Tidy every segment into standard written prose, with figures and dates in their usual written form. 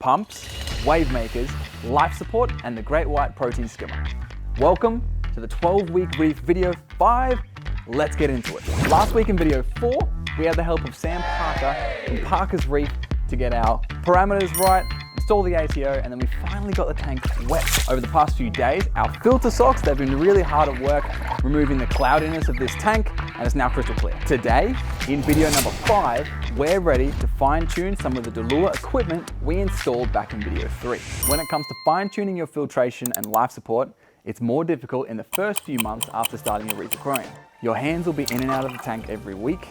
pumps, wave makers, life support, and the great white protein skimmer. Welcome to the 12-week Reef video 5. Let's get into it. Last week in video 4, we had the help of Sam Parker from Parker's Reef to get our parameters right, install the ATO, and then we finally got the tank wet. Over the past few days, our filter socks, they've been really hard at work removing the cloudiness of this tank, and it's now crystal clear. Today, in video number 5, we're ready to fine-tune some of the DALUA equipment we installed back in video 3. When it comes to fine-tuning your filtration and life support, it's more difficult in the first few months after starting your Reef aquarium. Your hands will be in and out of the tank every week,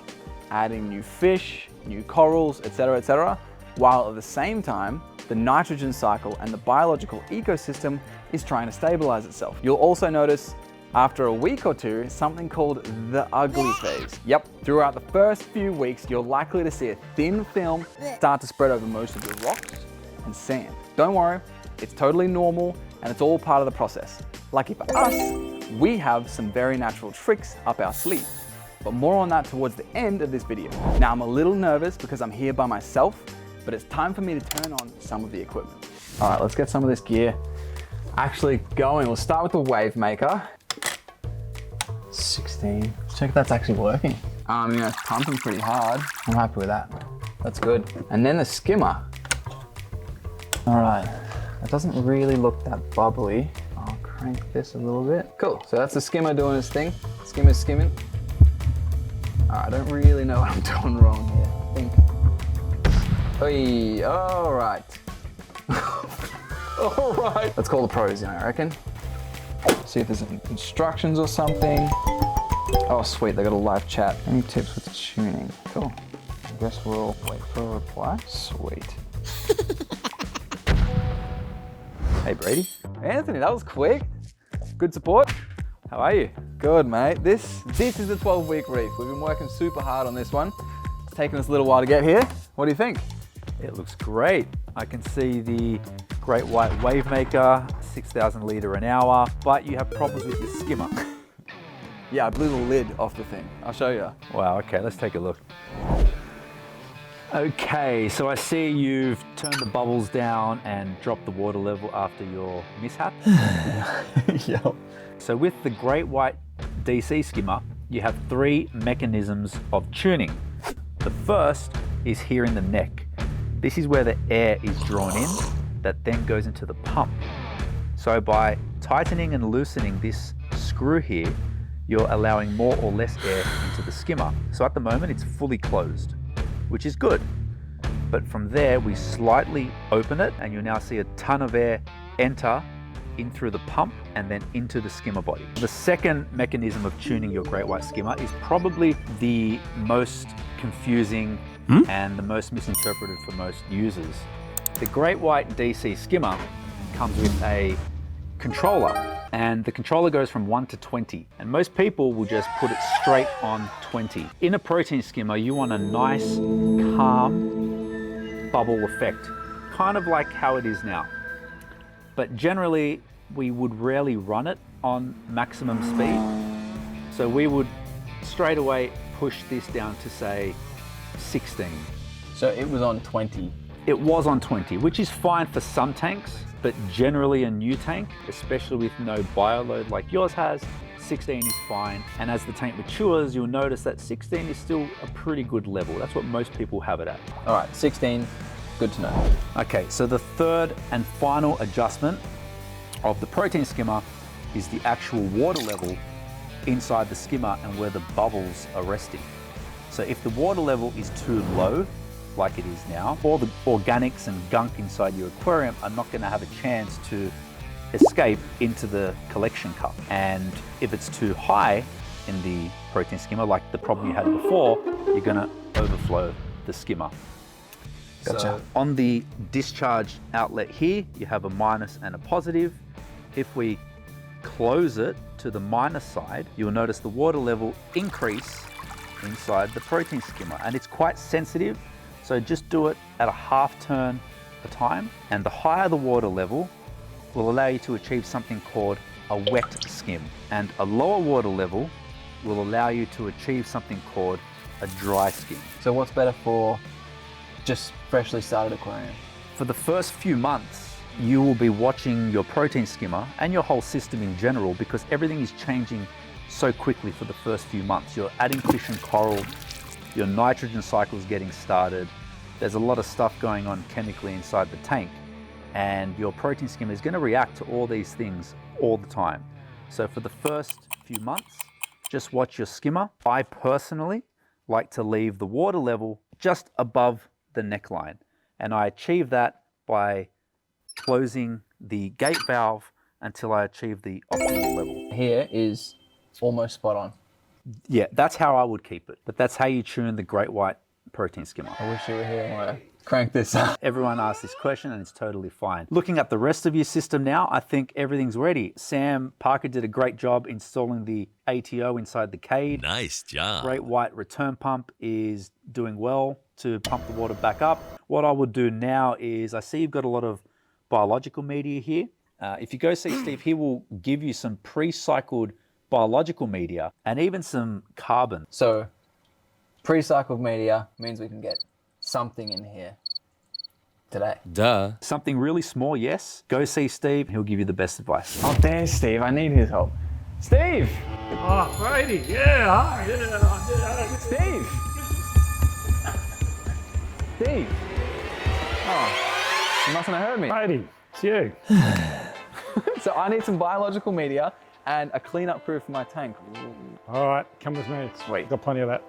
adding new fish, new corals, etc., while at the same time, the nitrogen cycle and the biological ecosystem is trying to stabilize itself. You'll also notice after a week or two, something called the ugly phase. Yep, throughout the first few weeks, you're likely to see a thin film start to spread over most of the rocks and sand. Don't worry, it's totally normal and it's all part of the process. Lucky for us, we have some very natural tricks up our sleeve, but more on that towards the end of this video. Now I'm a little nervous because I'm here by myself, but it's time for me to turn on some of the equipment. All right, let's get some of this gear actually going. We'll start with the wave maker. 16, let's check if that's actually working. It's pumping pretty hard. I'm happy with that. That's good. And then the skimmer. All right, it doesn't really look that bubbly. I'll crank this a little bit. Cool, so that's the skimmer doing its thing. Skimmer's skimming. All right, I don't really know what I'm doing wrong here, I think. Hey, all right. All right. Let's call the pros in, I reckon. See if there's any instructions or something. Oh, sweet, they got a live chat. Any tips with tuning? Cool. I guess we'll wait for a reply. Sweet. Hey, Brady. Anthony, that was quick. Good support. How are you? Good, mate. This is the 12-week Reef. We've been working super hard on this one. It's taken us a little while to get here. What do you think? It looks great. I can see the great white wave maker, 6,000 litre an hour, but you have problems with your skimmer. Yeah, I blew the lid off the thing. I'll show you. Wow, okay, let's take a look. Okay, so I see you've turned the bubbles down and dropped the water level after your mishap. Yep. So with the great white DC skimmer, you have 3 mechanisms of tuning. The first is here in the neck. This is where the air is drawn in that then goes into the pump. So by tightening and loosening this screw here, you're allowing more or less air into the skimmer. So at the moment it's fully closed, which is good. But from there we slightly open it and you'll now see a ton of air enter in through the pump and then into the skimmer body. The second mechanism of tuning your great white skimmer is probably the most confusing and the most misinterpreted for most users. The great white DC skimmer comes with a controller, and the controller goes from 1 to 20, and most people will just put it straight on 20. In a protein skimmer, you want a nice, calm bubble effect, kind of like how it is now. But generally, we would rarely run it on maximum speed. So we would straight away push this down to say 16. So it was on 20. It was on 20, which is fine for some tanks, but generally a new tank, especially with no bioload like yours has, 16 is fine. And as the tank matures, you'll notice that 16 is still a pretty good level. That's what most people have it at. All right, 16, good to know. Okay, so the third and final adjustment of the protein skimmer is the actual water level inside the skimmer and where the bubbles are resting. So if the water level is too low, like it is now, all the organics and gunk inside your aquarium are not going to have a chance to escape into the collection cup. And if it's too high in the protein skimmer, like the problem you had before, you're going to overflow the skimmer. Gotcha. So on the discharge outlet here, you have a minus and a positive. If we close it to the minus side, you'll notice the water level increase inside the protein skimmer, and it's quite sensitive. So just do it at a half turn a time, and the higher the water level will allow you to achieve something called a wet skim, and a lower water level will allow you to achieve something called a dry skim. So what's better for just freshly started aquarium? For the first few months, you will be watching your protein skimmer and your whole system in general, because everything is changing so quickly for the first few months. You're adding fish and coral, your nitrogen cycle is getting started. There's a lot of stuff going on chemically inside the tank, and your protein skimmer is going to react to all these things all the time. So for the first few months, just watch your skimmer. I personally like to leave the water level just above the neckline, and I achieve that by closing the gate valve until I achieve the optimal level. Here is almost spot on. Yeah, that's how I would keep it, but that's how you tune the great white protein skimmer. I wish you were here when I crank this up. Everyone asks this question and it's totally fine. Looking at the rest of your system now, I think everything's ready. Sam Parker did a great job installing the ATO inside the cage. Nice job. Great white return pump is doing well to pump the water back up. What I would do now is, I see you've got a lot of biological media here. If you go see Steve, he will give you some pre-cycled biological media and even some carbon. So pre-cycled media means we can get something in here today. Duh. Something really small, yes. Go see Steve, he'll give you the best advice. Oh, there's Steve. I need his help. Steve! Oh, Braydie, yeah, hi, yeah. Steve! Steve! Oh, you mustn't have heard me. Braydie, it's you. So I need some biological media and a cleanup crew for my tank. All right, come with me. Sweet. Got plenty of that.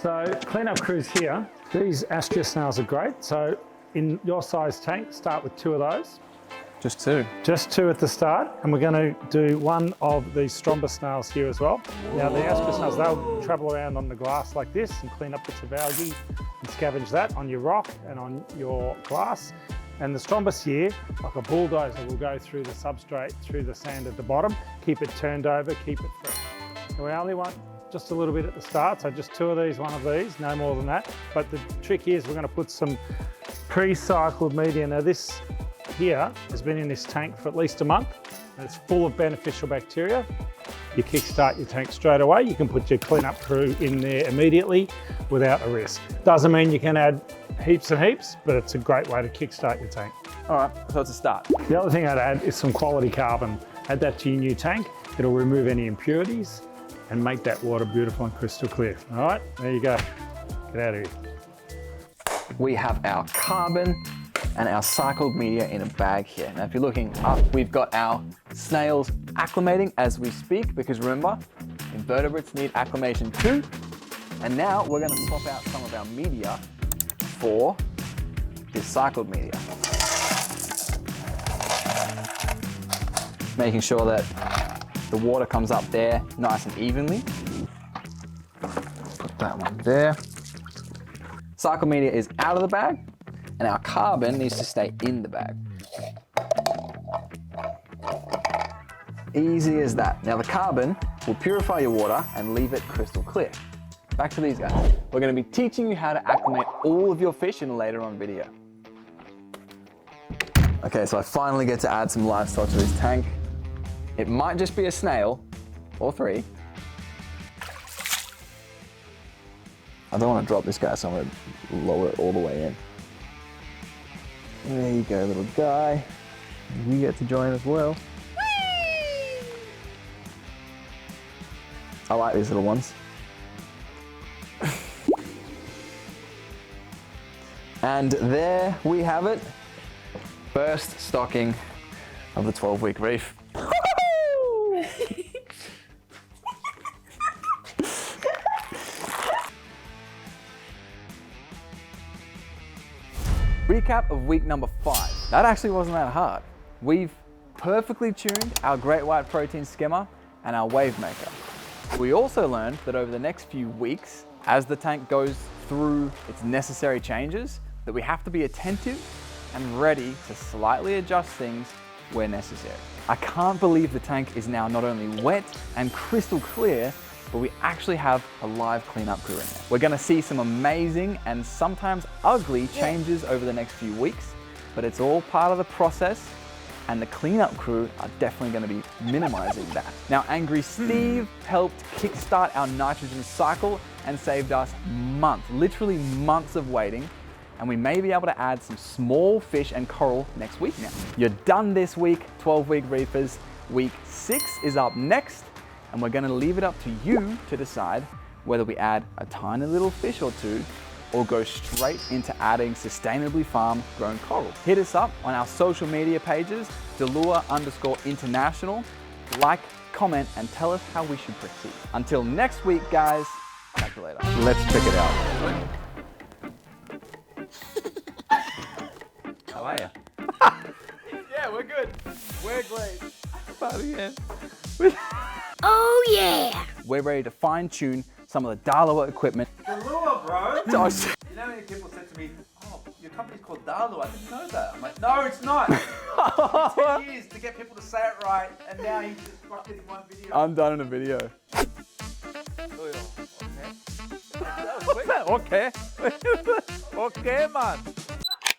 So cleanup crews here. These Astrea snails are great. So in your size tank, start with 2 of those. Just 2. Just 2 at the start, and we're going to do 1 of these Strombus snails here as well. Now the Astrea snails, they'll travel around on the glass like this and clean up bits of algae and scavenge that on your rock and on your glass. And the Strombus here, like a bulldozer, will go through the substrate, through the sand at the bottom, keep it turned over, keep it fresh. And we only want just a little bit at the start, so just 2 of these, 1 of these, no more than that. But the trick is we're going to put some pre-cycled media. Now this here has been in this tank for at least a month, and it's full of beneficial bacteria. You kickstart your tank straight away. You can put your cleanup crew in there immediately without a risk. Doesn't mean you can add heaps and heaps, but it's a great way to kickstart your tank. All right, so it's a start. The other thing I'd add is some quality carbon. Add that to your new tank. It'll remove any impurities and make that water beautiful and crystal clear. All right, there you go. Get out of here. We have our carbon and our cycled media in a bag here. Now, if you're looking up, we've got our snails acclimating as we speak, because remember, invertebrates need acclimation too. And now we're going to swap out some of our media for this cycled media. Making sure that the water comes up there nice and evenly. Put that one there. Cycled media is out of the bag, and our carbon needs to stay in the bag. Easy as that. Now the carbon will purify your water and leave it crystal clear. Back to these guys. We're going to be teaching you how to acclimate all of your fish in a later on video. Okay, so I finally get to add some livestock to this tank. It might just be a snail, or 3. I don't want to drop this guy, so I'm going to lower it all the way in. There you go, little guy. You get to join as well. Whee! I like these little ones. And there we have it. First stocking of the 12-week reef. Recap of week number 5. That actually wasn't that hard. We've perfectly tuned our great white protein skimmer and our wave maker. We also learned that over the next few weeks, as the tank goes through its necessary changes, that we have to be attentive and ready to slightly adjust things where necessary. I can't believe the tank is now not only wet and crystal clear, but we actually have a live cleanup crew in there. We're gonna see some amazing and sometimes ugly changes over the next few weeks, but it's all part of the process, and the cleanup crew are definitely gonna be minimizing that. Now, Angry Steve helped kickstart our nitrogen cycle and saved us months, literally months of waiting. and we may be able to add some small fish and coral next week now. You're done this week, 12-week reefers. Week 6 is up next, and we're gonna leave it up to you to decide whether we add a tiny little fish or two or go straight into adding sustainably farmed grown coral. Hit us up on our social media pages, DALUA_international. Like, comment, and tell us how we should proceed. Until next week, guys, catch you later. Let's check it out. How are you? Yeah, we're good. We're great. Oh yeah! We're ready to fine-tune some of the DALUA equipment. DALUA, bro. Oh, You know how many people said to me, oh, your company's called DALUA. I didn't know that. I'm like, no, it's not. It took 10 years to get people to say it right, and now you just fucked it in one video. I'm done in a video. Okay. Okay, man.